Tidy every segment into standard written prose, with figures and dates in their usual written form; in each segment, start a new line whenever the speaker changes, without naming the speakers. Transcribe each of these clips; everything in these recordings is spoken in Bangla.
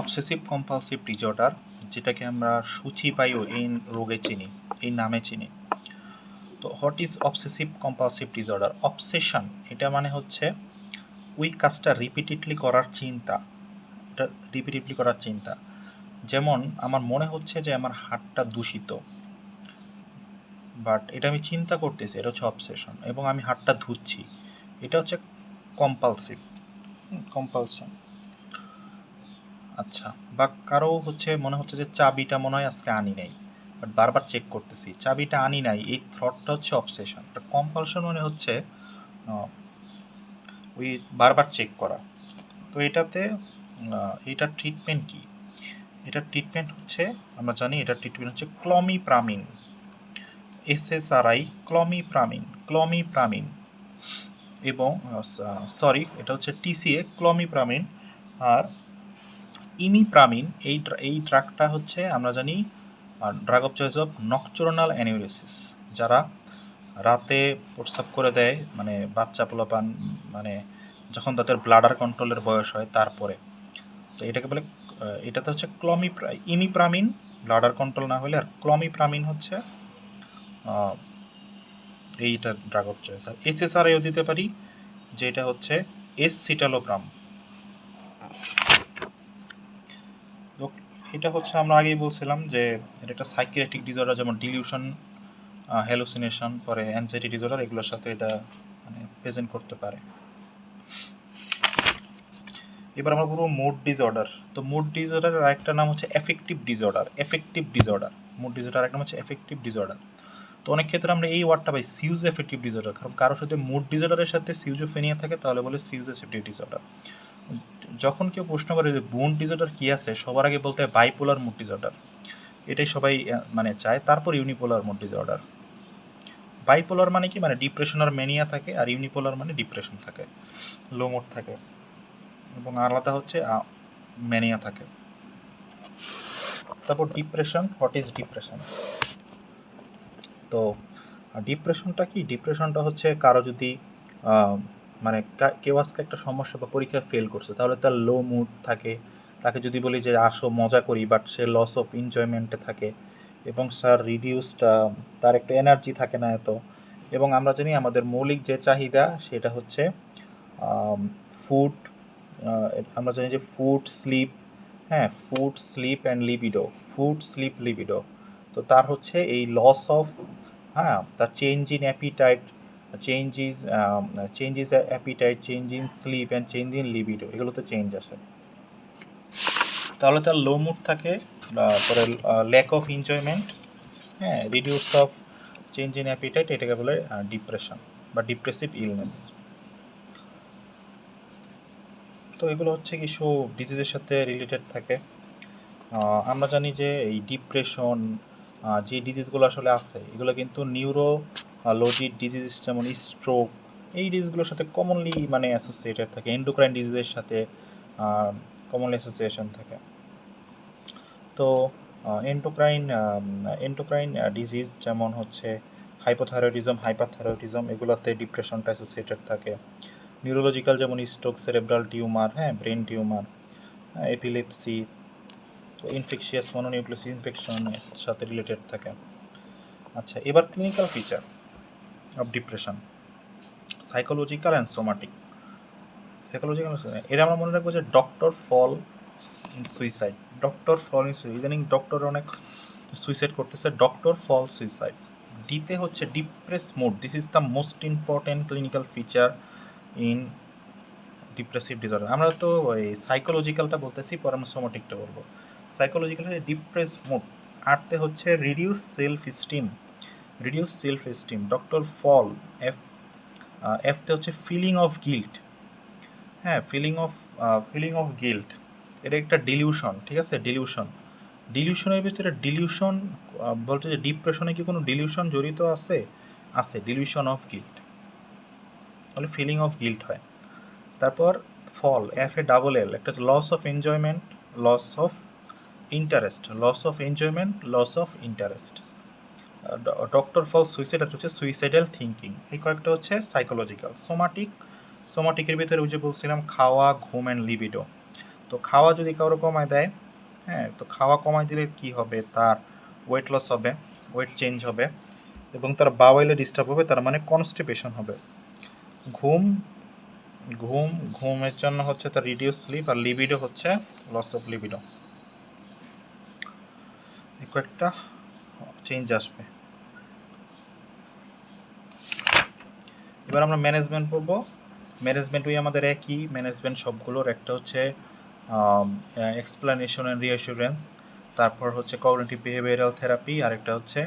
অবসেসিভ কম্পালসিভ ডিসঅর্ডার, যেটাকে আমরা সূচিবায়ু এই রোগে চিনি, এই নামে চিনি। তো what is obsessive compulsive disorder? Obsession এটা মানে হচ্ছে ওই কাজটা রিপিটেডলি করার চিন্তা, এটা রিপিটেডলি করার চিন্তা। যেমন আমার মনে হচ্ছে যে আমার হাতটা দূষিত, বাট এটা আমি চিন্তা করতেছি, এটা হচ্ছে অবসেশন, এবং আমি হাতটা ধুচ্ছি, এটা হচ্ছে কম্পালসিভ কম্পালশন। আচ্ছা, বা কারো হচ্ছে মনে হচ্ছে যে চাবিটা মনে হয় আজকে আনি নাই, বাট বারবার চেক করতেছি, চাবিটা আনি নাই, এই থটটা হচ্ছে অবসেশন। কম্পালশন মানে হচ্ছে ওই বারবার চেক করা। তো এটাতে এটার ট্রিটমেন্ট কি? এটার ট্রিটমেন্ট হচ্ছে, আমরা জানি এটার ট্রিটমেন্ট হচ্ছে ক্লমিপ্রামিন, SSRI, ক্লমিপ্রামিন, এবং সরি এটা হচ্ছে TCA, ক্লমিপ্রামিন। আর ইমিপ্রামিন এই ড্রাগটা হচ্ছে আমরা জানি ড্রাগ অফ চয়েস অফ নকচুরাল অ্যানিউরেসিস, যারা রাতে প্রস্রাব করে দেয়, মানে বাচ্চা পোলাপান, মানে যখন তাদের ব্লাডার কন্ট্রোলের বয়স হয় তারপরে। তো এটাকে বলে, এটাতে হচ্ছে ইমিপ্রামিন ব্লাডার কন্ট্রোল না হলে, আর ক্লমিপ্রামিন হচ্ছে এইটা ড্রাগ অফ চয়েস। আর SSRIও দিতে পারি, যেটা হচ্ছে এসসিটালোপ্রাম। এটা হচ্ছে আমরা আগেই বলছিলাম যে এটা একটা সাইকিয়াট্রিক ডিসঅর্ডার, যেমন ডিলিউশন, হ্যালুসিনেশন, পরে অ্যাংজাইটি ডিসঅর্ডার, এগুলোর সাথে এটা মানে প্রেজেন্ট করতে পারে। এবার আমরা বলবো মুড ডিসঅর্ডার। তো মুড ডিসঅর্ডারের আরেকটা নাম হচ্ছে এফেক্টিভ ডিসঅর্ডার। মুড ডিসঅর্ডার আরেকটা নাম হচ্ছে এফেক্টিভ ডিসঅর্ডার। তো অনেক ক্ষেত্রে আমরা এই ওয়ার্ডটা পাই, সিউজ এফেক্টিভ ডিসঅর্ডার, কারণ কারোর সাথে মুড ডিসঅর্ডারের সাথে সিউজোফেনিয়া থাকে, তাহলে বলে সিউজ এফেক্টিভ ডিসঅর্ডার। যখন কেউ প্রশ্ন করে যে মুড ডিসঅর্ডার কী আছে, সবার আগে বলতে হয় বাইপোলার মুড ডিসঅর্ডার, এটাই সবাই মানে চায়। তারপর ইউনিপোলার মুড ডিসঅর্ডার। বাইপোলার মানে কি, মানে ডিপ্রেশন আর ম্যানিয়া থাকে, আর ইউনিপোলার মানে ডিপ্রেশন থাকে, লো মুড থাকে, এবং আলাদা হচ্ছে ম্যানিয়া থাকে। তারপর ডিপ্রেশন, হোয়াট ইজ ডিপ্রেশন? তো ডিপ্রেশনটা কি? ডিপ্রেশনটা হচ্ছে কারো যদি মানে কেউ আজকে একটা সমস্যা বা পরীক্ষায় ফেল করছে, তাহলে তার লো মুড থাকে, তাকে যদি বলি যে আসো মজা করি, বাট সে লস অফ এনজয়মেন্টে থাকে, এবং স্যার রিডিউসড, তার একটা এনার্জি থাকে না এত। এবং আমরা জানি আমাদের মৌলিক যে চাহিদা সেটা হচ্ছে ফুড, আমরা জানি যে ফুড, স্লিপ, হ্যাঁ, food, sleep and libido, food, sleep, libido. তো তার হচ্ছে এই লস অফ, হ্যাঁ, তার change in appetite, change is appetite, change in sleep and change in libido, এগুলোতে চেঞ্জ আসে। তাহলে তার লো মুড থাকে, পরে ল্যাক অফ এনজয়মেন্ট, হ্যাঁ, reduce of change in appetite, এটাকে বলে ডিপ্রেশন বা ডিপ্রেসিভ ইলনেস। তো এগুলো হচ্ছে কিছু ডিজিজের সাথে রিলেটেড থাকে। আমরা জানি যে এই ডিপ্রেশন, যে ডিজিজগুলো আসলে আছে, এগুলো কিন্তু নিউরোলজির ডিজিজ, যেমন স্ট্রোক, এই ডিজিজগুলোর সাথে কমনলি মানে অ্যাসোসিয়েটেড থাকে, এন্ডোক্রাইন ডিজিজের সাথে কমনলি অ্যাসোসিয়েশন থাকে। তো এন্ডোক্রাইন ডিজিজ যেমন হচ্ছে হাইপোথাইরয়েডিজম, হাইপারথাইরয়েডিজম, এগুলোতে ডিপ্রেশনটা অ্যাসোসিয়েটেড থাকে। নিউরোলজিক্যাল যেমন স্ট্রোক, সেরেব্রাল টিউমার, হ্যাঁ, brain tumour, epilepsy, infectious mononucleosis ইনফেকশনের সাথে রিলেটেড থাকে। আচ্ছা, এবার clinical feature of depression, psychological and somatic. Psychological, এরা আমরা মনে রাখবো যে doctor fall in suicide, doctor fall in suicide, ইদানিং ডক্টর অনেক সুইসাইড করতেছে, ডক্টর ফল সুইসাইড। ডিতে হচ্ছে depress mood, this is the most important clinical feature in depressive disorder. আমরা তো ওই সাইকোলজিক্যালটা বলতেছি, পরে আমরা সোমাটিকটা বলবো। Psychological depress mood. আরতে হচ্ছে reduce self esteem, doctor fall. এফতে হচ্ছে ফিলিং অফ গিল্ট, হ্যাঁ, ফিলিং অফ গিল্ট, এটা একটা ডিলিউশন, ঠিক আছে, ডিলিউশনের ভিতরে ডিলিউশন বলতে যে ডিপ্রেশনে কি কোনো ডিলিউশন জড়িত আছে, ডিলিউশন অফ গিল্ট, তাহলে ফিলিং অফ গিল্ট হয়। তারপর ফল, FALL, একটা loss of enjoyment, loss of interest, loss of interest. Doctor fall suicide, একটা হচ্ছে সুইসাইডাল থিঙ্কিং। এই কয়েকটা হচ্ছে সাইকোলজিক্যাল। সোমাটিকের ভিতরে ওই যে বলছিলাম খাওয়া, ঘুম অ্যান্ড লিবিডো। তো খাওয়া যদি কারো কমায় দেয়, হ্যাঁ, তো খাওয়া কমায় দিলে কি হবে, তার ওয়েট লস হবে, ওয়েট চেঞ্জ হবে এবং তার বাওয়েলে ডিস্টার্ব হবে, তার মানে কনস্টিপেশন হবে। ঘুম ঘুম ঘুমের জন্য হচ্ছে তার রিডিউস স্লিপ, আর লিবিডো হচ্ছে লস অফ লিবিডো, একটা চেঞ্জ আসবে। এবার আমরা ম্যানেজমেন্ট পড়বো। ম্যানেজমেন্ট ওই আমাদের একই ম্যানেজমেন্ট সবগুলোর, একটা হচ্ছে এক্সপ্লানেশন অ্যান্ড রিঅ্যাসুরেন্স, তারপর হচ্ছে কগনিটিভ বিহেভিয়ারাল থেরাপি, আর একটা হচ্ছে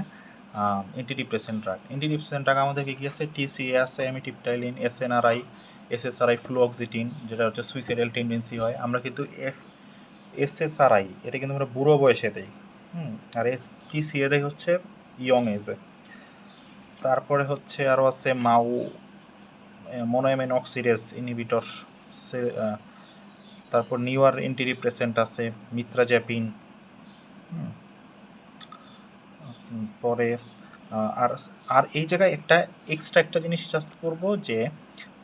অ্যান্টিডিপ্রেসেন্ট ড্রাগ। অ্যান্টিডিপ্রেসেন্ট ড্রাগ আমাদের কি আছে, টিসিএ আছে, অ্যামিটিপটাইলিন, এসএনআরআই, এসএসআরআই, ফ্লুঅক্সিটিন, যেটা হচ্ছে সুইসাইডাল টেন্ডেন্সি হয়। আমরা কিন্তু এসএসআরআই এটা কিন্তু আমরা বুড়ো বয়সে দেই, আর টিসিএ দেয় হচ্ছে ইয়ং এজে। তারপরে হচ্ছে আরও আছে মোনোঅ্যামিন অক্সিডেজ ইনহিবিটর, তারপর নিউয়ার অ্যান্টিডিপ্রেসেন্ট আছে মিত্রাজ্যাপিন। পরে আর আর এই জায়গায় একটা এক্সট্রা একটা জিনিস জাস্ট করবো, যে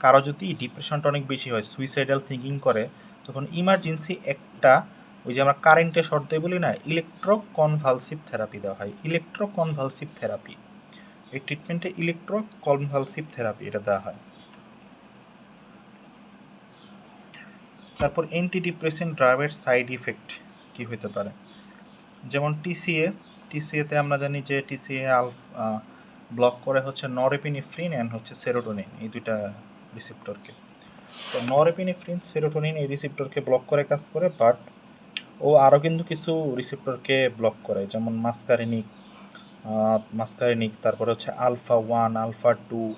কারো যদি ডিপ্রেশনটা অনেক বেশি হয়, সুইসাইডাল থিঙ্কিং করে, তখন ইমার্জেন্সি একটা ওই যে আমরা কারেন্টে শর্ট দিয়ে বলি না, ইলেকট্রোকনভালসিভ থেরাপি দেওয়া হয়। ইলেকট্রোকনভালসিভ থেরাপি, এই ট্রিটমেন্টে ইলেকট্রোকনভালসিভ থেরাপি এটা দেওয়া হয়। তারপর অ্যান্টিডিপ্রেসেন্ট ড্রাগের সাইড ইফেক্ট কি হতে পারে, যেমন টিসিএতে আমরা জানি যে টিসিএ ব্লক করে হচ্ছে নরএপিনেফ্রিন অ্যান্ড হচ্ছে সেরোটোনিন, এই দুইটা রিসেপ্টরকে। তো নরএপিনেফ্রিন সেরোটোনিন এই রিসেপ্টরকে ব্লক করে কাজ করে, বাট ও আরও কিন্তু কিছু রিসেপ্টরকে ব্লক করে, যেমন মাস্কারিনিক, তারপরে হচ্ছে আলফা 1, আলফা 2,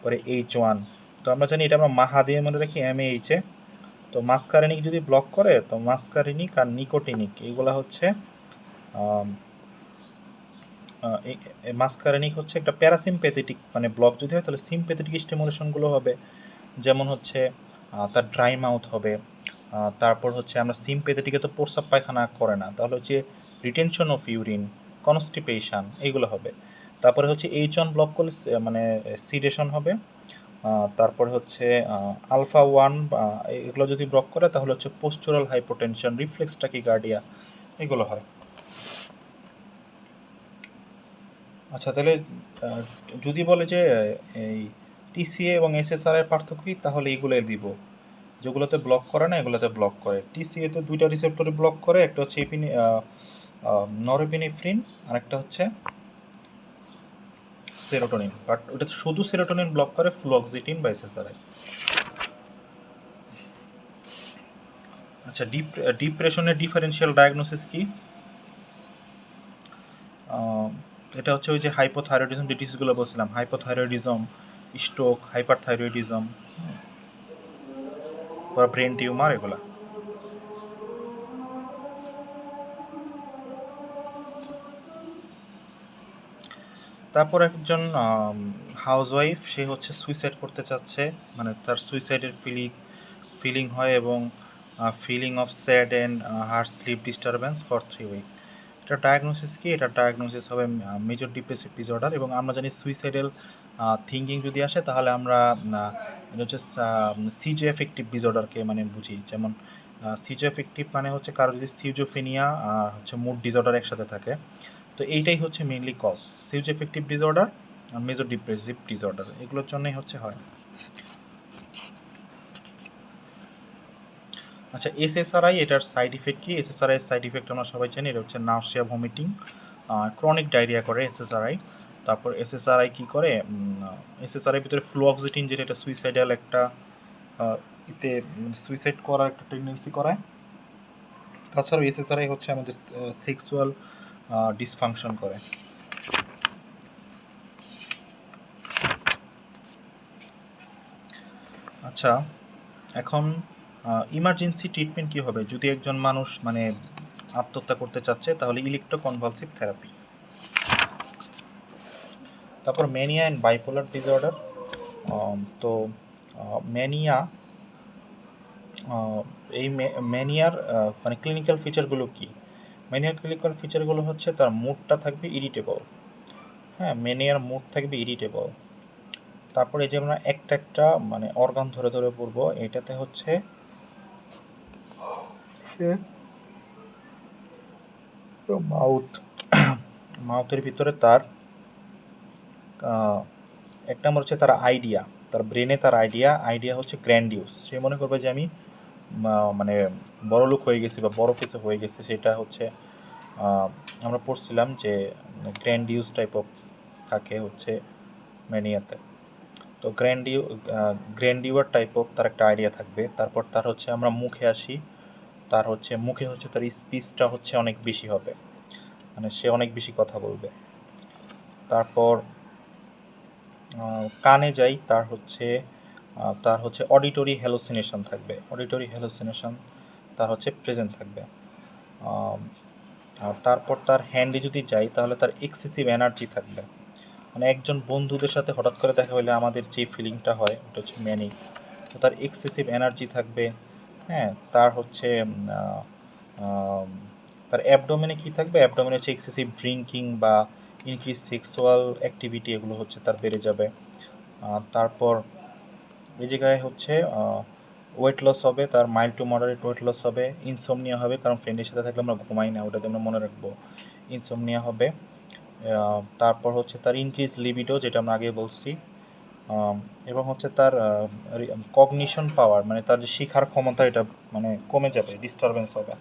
পরে H1। তো আমরা জানি এটা আমরা মাহা দিয়ে মনে রাখি MAH-এ। তো মাস্কারিনিক যদি ব্লক করে, তো মাস্কারিনিক আর নিকোটিনিক এইগুলা হচ্ছে মাস্কারিনিক হচ্ছে একটা প্যারাসিম্প্যাথেটিক, মানে ব্লক যদি হয় তাহলে সিম্প্যাথেটিক স্টিমুলেশনগুলো হবে, যেমন হচ্ছে তার ড্রাই মাউথ হবে। তারপর হচ্ছে আমরা সিম্প্যাথেটিকে তো প্রস্রাব পায়খানা করে না, তাহলে হচ্ছে রিটেনশন অফ ইউরিন, কনস্টিপেশন এইগুলো হবে। তারপরে হচ্ছে H1 ব্লক করলে মানে সিডেশন হবে। তারপরে হচ্ছে আলফা 1 এগুলো যদি ব্লক করে তাহলে হচ্ছে পোস্চুরাল হাইপোটেনশন, রিফ্লেক্স ট্যাকিকার্ডিয়া এগুলো হয়। আচ্ছা, তাহলে যদি বলে যে এই টিসিএ এবং এসএসআর এর পার্থক্য কি, তাহলে এইগুলোই দিব, যেগুলোতে ব্লক করে না এগুলোতে ব্লক করে। টিসিএতে দুইটা রিসেপ্টরে ব্লক করে, একটা হচ্ছে নরএপিনেফ্রিন আর একটা হচ্ছে সেরোটোনিন, বাট ওটা শুধু সেরোটোনিন ব্লক করে, ফ্লুঅক্সিটিন বা এসএসআরআই। আচ্ছা, ডিপ্রেশনের ডিফারেন্সিয়াল ডায়াগনোসিস কি? এটা হচ্ছে ওই যে হাইপোথাইরয়েডিজম, যে ডিজিজগুলো বলছিলাম, হাইপোথাইরয়েডিজম, স্ট্রোক, হাইপারথাইরয়েডিজম বা ব্রেন টিউমার এগুলা। তারপর একজন হাউসওয়াইফ, সে হচ্ছে সুইসাইড করতে চাচ্ছে, মানে তার সুইসাইডের ফিলিং হয় এবং feeling of sad and her sleep disturbance for 3 week. এটা ডায়াগনোসিস কি? এটা ডায়াগনোসিস হবে মেজর ডিপ্রেসিভ ডিসঅর্ডার। এবং আমরা জানি সুইসাইডাল থিঙ্কিং যদি আসে তাহলে আমরা এটা হচ্ছে সিজোএফেক্টিভ ডিসঅর্ডারকে মানে বুঝি। যেমন সিজোএফেক্টিভ মানে হচ্ছে কারো যদি সিজোফেনিয়া হচ্ছে মুড ডিসঅর্ডার একসাথে থাকে, তো এইটাই হচ্ছে মেইনলি কজ, সিজোএফেক্টিভ ডিসঅর্ডার আর মেজর ডিপ্রেসিভ ডিসঅর্ডার, এগুলোর জন্যই হচ্ছে হয়। আচ্ছা, এসএসআরআই এটার সাইড ইফেক্ট কি? এসএসআরআই এর সাইড ইফেক্ট আমরা সবাই জানি, এটা হচ্ছে নাউসিয়া, ভমিটিং, ক্রনিক ডায়রিয়া করে এসএসআরআই। তারপর এসএসআরআই কি করে, এসএসআরআই ভিতরে ফ্লুঅক্সিটিন, যেটা একটা সুইসাইডাল একটা এতে সুইসাইড করার একটা টেন্ডেন্সি করায়। তাছাড়াও এসএসআরআই হচ্ছে আমাদের সেক্সুয়াল ডিসফাংশন করে। আচ্ছা, এখন ইমার্জেন্সি ট্রিটমেন্ট কী হবে যদি একজন মানুষ মানে আত্মহত্যা করতে চাচ্ছে, তাহলে ইলেকট্রোকনভালসিভ থেরাপি। তারপর ম্যানিয়া অ্যান্ড বাইপোলার ডিসঅর্ডার। তো ম্যানিয়া, এই ম্যানিয়ার মানে ক্লিনিক্যাল ফিচারগুলো কি? ম্যানিয়ার ক্লিনিক্যাল ফিচারগুলো হচ্ছে তার মুডটা থাকবে ইরিটেবল, হ্যাঁ, ম্যানিয়ার মুড থাকবে ইরিটেবল। তারপরে যে আমরা একটা মানে অর্গান ধরে ধরে পড়বো, এটাতে হচ্ছে তো মাউথের ভিতরে তার এক নম্বর হচ্ছে তার আইডিয়া, তার ব্রেনে তার আইডিয়া হচ্ছে গ্র্যান্ডিউস। সে মনে করবে যে আমি মানে বড় লোক হয়ে গেছি বা বড় কিছু হয়ে গেছে, সেটা হচ্ছে আমরা পড়ছিলাম যে গ্র্যান্ডিউস টাইপ অফ থাকে হচ্ছে ম্যানিয়াতে। তো গ্র্যান্ডিউয়ার টাইপ অফ তার একটা আইডিয়া থাকবে। তারপর তার হচ্ছে আমরা মুখে আসি, তার হচ্ছে মুখে হচ্ছে তার স্পিচটা হচ্ছে অনেক বেশি হবে, মানে সে অনেক বেশি কথা বলবে। তারপর কানে যাই, তার হচ্ছে অডিটরি হ্যালুসিনেশন থাকবে, অডিটরি হ্যালুসিনেশন তার হচ্ছে প্রেজেন্ট থাকবে। আর তারপর তার হ্যান্ডে যদি যাই তাহলে তার এক্সেসিভ এনার্জি থাকবে, মানে একজন বন্ধুদের সাথে হঠাৎ করে দেখা হলে আমাদের যে ফিলিংটা হয় ওটা হচ্ছে ম্যানিক। তো তার এক্সেসিভ এনার্জি থাকবে। হ্যাঁ, তার হচ্ছে তার অ্যাবডোমেনে কী থাকবে, অ্যাবডোমেনে হচ্ছে এক্সেসিভ ড্রিঙ্কিং বা ইনক্রিজ সেক্সুয়াল অ্যাক্টিভিটি, এগুলো হচ্ছে তার বেড়ে যাবে। তারপর এই জায়গায় হচ্ছে ওয়েট লস হবে, তার mild to moderate weight loss হবে। ইনসোমনিয়া হবে, কারণ ফ্রেন্ডের সাথে থাকলে আমরা ঘুমাই না, ওটাতে আমরা মনে রাখবো, ইনসোমনিয়া হবে। তারপর হচ্ছে তার ইনক্রিজ লিবিডো, যেটা আমরা আগে বলছি, এবং হচ্ছে তার কগনিশন পাওয়ার, মানে তার যে শিখার ক্ষমতা, এটা মানে কমে যাবে, ডিস্টারবেন্স হবে।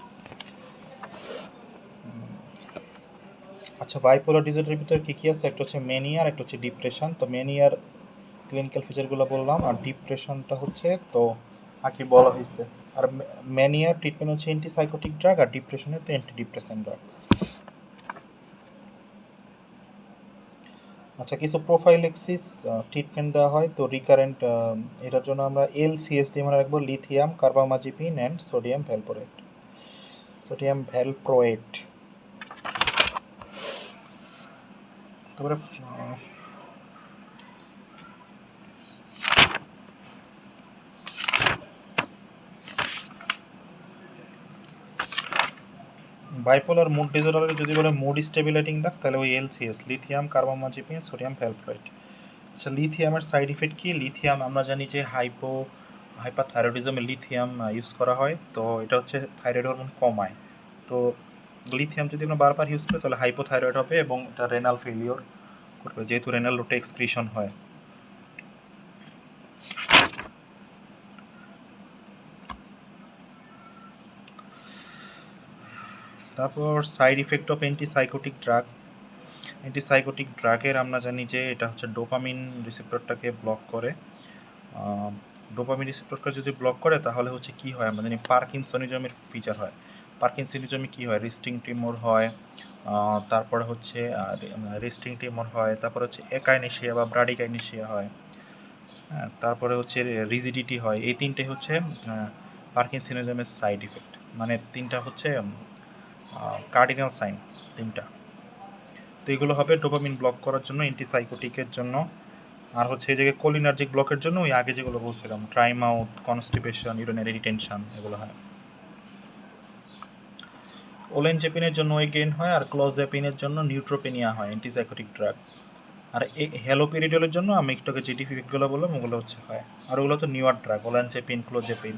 আচ্ছা, বাইপোলার ডিসঅর্ডারের ভিতরে কী কী আছে? একটা হচ্ছে ম্যানিয়া, একটা হচ্ছে ডিপ্রেশন। তো ম্যানিয়ার ক্লিনিক্যাল ফিচারগুলো বললাম, আর ডিপ্রেশনটা হচ্ছে তো আগে বলা হয়েছে। আর ম্যানিয়ার ট্রিটমেন্ট হচ্ছে অ্যান্টিসাইকোটিক ড্রাগ, আর ডিপ্রেশনের তো অ্যান্টি ডিপ্রেসেন্ট ড্রাগ। আচ্ছা, কিছু প্রোফাইলেক্সিস ট্রিটমেন্ট দেওয়া হয়। তো রিকারেন্ট, এটার জন্য আমরা LCS দিয়ে মনে রাখবো, লিথিয়াম কার্বামাজিপিন অ্যান্ড সোডিয়াম ভ্যালপ্রোয়েট। তারপরে বাইপোলার মুড ডিসঅর্ডারে যদি বলে মুড স্টেবিলাইজিং ড্রাগ, তাহলে ওই LCS, লিথিয়াম কার্বামাজিপিন সোডিয়াম ভ্যালপ্রোয়েট। আচ্ছা, লিথিয়ামের সাইড ইফেক্ট কি? লিথিয়াম আমরা জানি যে হাইপারথাইরয়েডিজমে লিথিয়াম ইউজ করা হয়। তো এটা হচ্ছে থাইরয়েড হরমোন কমায়। তো লিথিয়াম যদি আমরা বারবার ইউজ করি তাহলে হাইপোথাইরয়েড হবে এবং এটা রেনাল ফেলিওর করবে, যেহেতু রেনাল রুটে এক্সক্রিশন হয়। তারপর সাইড ইফেক্ট অফ অ্যান্টিসাইকোটিক ড্রাগের আমরা জানি যে এটা হচ্ছে ডোপামিন রিসেপ্টরটাকে ব্লক করে। ডোপামিন রিসেপ্টরটা যদি ব্লক করে তাহলে হচ্ছে কি হয়, আমরা জানি পার্কিনসনিজমের ফিচার হয়। পার্কিনসনিজমে কি হয়, রেস্টিং টিমর হয়, তারপরে হচ্ছে রেস্টিং টিমর হয়, তারপরে হচ্ছে একাইনেশিয়া বা ব্রাডিকাইনেশিয়া হয়। হ্যাঁ, তারপরে হচ্ছে রিজিডিটি হয়। এই তিনটে হচ্ছে পার্কিনসনিজমের সাইড ইফেক্ট, মানে তিনটা হচ্ছে কার্ডিনাল সাইন তিনটা। তো এগুলো হবে ডোপামিন ব্লক করার জন্য, অ্যান্টিসাইকোটিকের জন্য। আর হচ্ছে এই জায়গায় কোলিনার্জিক ব্লকের জন্য ওই আগে যেগুলো বলছিলাম, dry mouth, constipation, urinary retention, এগুলো হয়। ওলেনজেপিনের জন্য ওই গেইন হয়, আর ক্লোজেপিনের জন্য নিউট্রোপেনিয়া হয়, অ্যান্টিসাইকোটিক ড্রাগ। আর এই হ্যালোপেরিডলের জন্য আমি একটু আগে যে ডিফেক্টগুলো বললাম ওগুলো হচ্ছে হয়। আর ওগুলো তো নিউয়ার ড্রাগ, ওলেনজেপিন, ক্লোজেপিন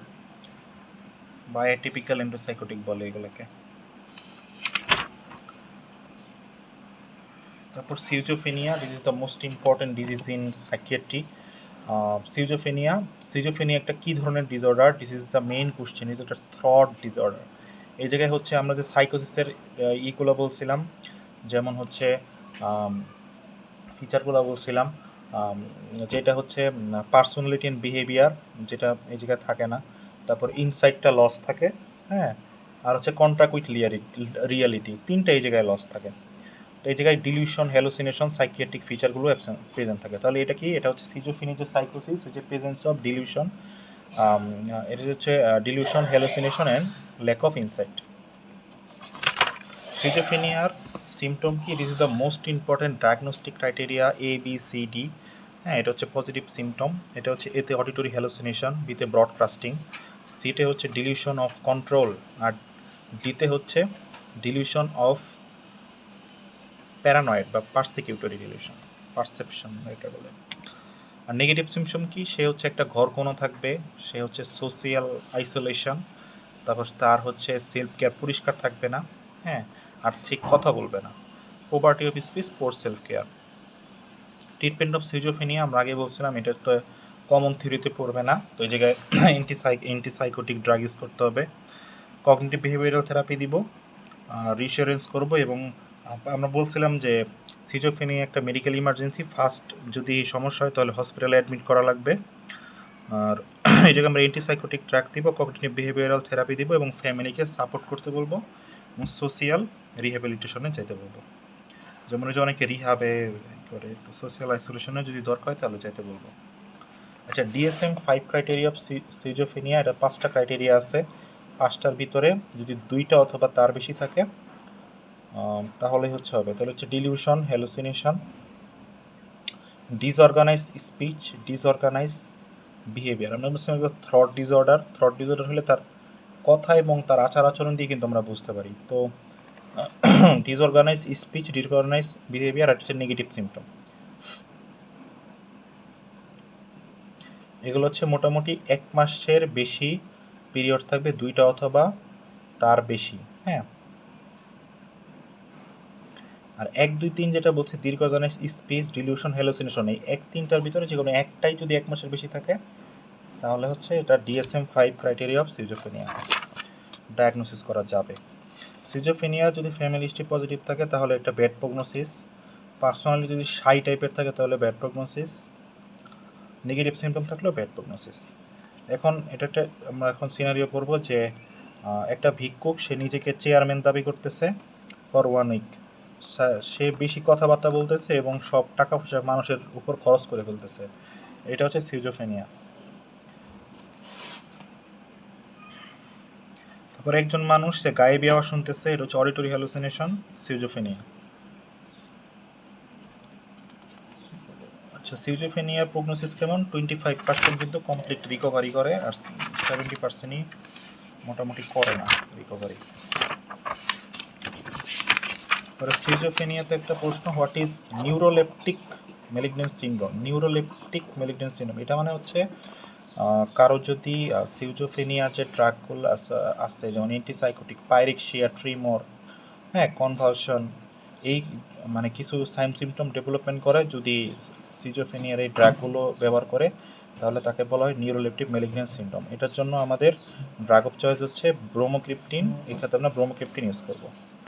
বা অ্যাটিপিক্যাল অ্যান্টিসাইকোটিক বলে এগুলোকে। তারপর schizophrenia, this is the most important disease in psychiatry. Schizophrenia একটা কী ধরনের disorder? This is the main question, is এটা থ্রট ডিসঅর্ডার। এই জায়গায় হচ্ছে আমরা যে সাইকোসিসের ইগুলো বলছিলাম, যেমন হচ্ছে ফিচারগুলো বলছিলাম, যেটা হচ্ছে পার্সোনালিটি অ্যান্ড বিহেভিয়ার, যেটা এই জায়গায় থাকে না। তারপর ইনসাইটটা লস থাকে, হ্যাঁ, আর হচ্ছে কন্ট্রাক্ট উইথ রিয়ালিটি, তিনটা এই জায়গায় লস থাকে। তো এই জায়গায় ডিলিউশন, হ্যালুসিনেশন, সাইকিয়াট্রিক ফিচারগুলো প্রেজেন্ট থাকে। তাহলে এটা কি? এটা হচ্ছে সিজোফ্রেনিয়া যে সাইকোসিস, যে প্রেজেন্স অফ ডিলিউশন, এটা হচ্ছে delusion, hallucination and lack of insight. সিজোফ্রেনিয়ার সিমটম কি? This is the most important diagnostic criteria, ABCD। হ্যাঁ, এটা হচ্ছে পজিটিভ সিমটম। এটা হচ্ছে এতে অডিটরি হ্যালুসিনেশন, বিতে ব্রডকাস্টিং, সিতে হচ্ছে ডিলিউশন অফ কন্ট্রোল, আর ডিতে হচ্ছে ডিলিউশন অফ প্যারানয়েড বা পারসিকিউটরি ডিলিউশন, পারসেপশন এটা বলে। আর নেগেটিভ সিমটম কি? সে হচ্ছে একটা ঘর কোনো থাকবে, সে হচ্ছে সোশিয়াল আইসোলেশন, তারপর তার হচ্ছে সেলফ কেয়ার, পরিষ্কার থাকবে না, হ্যাঁ, আর ঠিক কথা বলবে না। Poverty of speech, poor self care. Treatment of schizophrenia আমরা আগে বলছিলাম এটা তো কমন থিওরিতে পড়বে না, তো এই জায়গায় অ্যান্টিসাইকোটিক ড্রাগ ইউজ করতে হবে। কগনিটিভ বিহেভিয়ারাল থেরাপি দিব, রিঅ্যাসুরেন্স করব, এবং আমরা বলছিলাম যে সিজোফেনিয়া একটা মেডিকেল ইমার্জেন্সি, ফার্স্ট যদি সমস্যা হয় তাহলে হসপিটালে অ্যাডমিট করা লাগবে। আর এই জায়গায় আমরা অ্যান্টিসাইকোটিক ড্রাগ দিব, কগনিটিভ বিহেভিয়ারাল থেরাপি দিব, এবং ফ্যামিলিকে সাপোর্ট করতে বলবো, এবং সোশিয়াল রিহ্যাবিলিটেশনে যেতে বলবো। যেমন যে অনেকে রিহাবে করে, তো সোশ্যাল আইসোলেশনে যদি দরকার হয় তাহলে যেতে বলবো। আচ্ছা, DSM-5 ক্রাইটেরিয়া অফ সিজোফেনিয়া, এটা 5টা ক্রাইটেরিয়া আছে। 5টার ভিতরে যদি 2টা অথবা তার বেশি থাকে তাহলে হবে। তাহলে হচ্ছে delusion, hallucination, disorganise speech, disorganise behaviour. আমরা বলছিলাম থ্রট ডিসঅর্ডার। থ্রট ডিসঅর্ডার হলে তার কথা এবং তার আচার আচরণ দিয়ে কিন্তু আমরা বুঝতে পারি। তো ডিসঅর্গানাইজ স্পিচ, ডিসঅর্গানাইজ বিহেভিয়ার, আর হচ্ছে নেগেটিভ সিমটম। এগুলো হচ্ছে মোটামুটি 1 মাসের বেশি পিরিয়ড থাকবে, 2টা অথবা তার বেশি, হ্যাঁ। আর 1, 2, 3 যেটা বলছে দীর্ঘজনের স্পিচ, ডিলিউশন, হ্যালুসিনেশন, এই 1-3টার ভিতরে যে কোনো একটাই যদি 1 মাসের বেশি থাকে তাহলে এটা DSM-5 criteria of schizophrenia, diagnosis করা যাবে। সিজোফেনিয়া যদি ফ্যামিলি হিস্ট্রি পজিটিভ থাকে তাহলে একটা ব্যাড প্রগনোসিস, পার্সোনালি যদি শাই টাইপের থাকে তাহলে ব্যাড প্রগনোসিস, নেগেটিভ সিমটম থাকলেও ব্যাড প্রগনোসিস। এখন আমরা এখন সিনারিও করব যে একটা ভিক্ষুক, সে নিজেকে চেয়ারম্যান দাবি করতেছে ফর 1 উইক। সে বেশি কথাবার্তা বলতেছে এবং সব টাকা পয়সা মানুষের উপর খরচ করে ফেলতেছে, এটা হচ্ছে সিজোফেনিয়া। তারপর একজন মানুষ সে গায়েবী আওয়াজ শুনতেছে, এটা হচ্ছে অডিটরি হ্যালুসিনেশন, সিজোফেনিয়া। আচ্ছা, সিজোফেনিয়ার প্রগনোসিস কেমন? 25% কিন্তু কমপ্লিট রিকভারি করে, আর 70%ই মোটামুটি করে না রিকভারি। পরে সিজোফেনিয়াতে একটা প্রশ্ন, what is neuroleptic malignant syndrome? Neuroleptic malignant syndrome এটা মানে হচ্ছে কারো যদি সিজোফেনিয়ার যে ড্রাগগুলো আছে যেমন অ্যান্টিসাইকোটিক, পাইরেক্সিয়া, ট্রিমর, হ্যাঁ, কনভালশন, এই মানে কিছু সাইন সিমটম ডেভেলপমেন্ট করে যদি সিজোফেনিয়ার এই ড্রাগগুলো ব্যবহার করে, তাহলে তাকে বলা হয় নিউরোলেপটিক ম্যালিগন্যান্ট সিনড্রোম। এটার জন্য আমাদের ড্রাগ অফ চয়েস হচ্ছে ব্রোমোক্রিপ্টিন, এক্ষেত্রে আমরা ব্রোমোক্রিপ্টিন ইউজ করবো।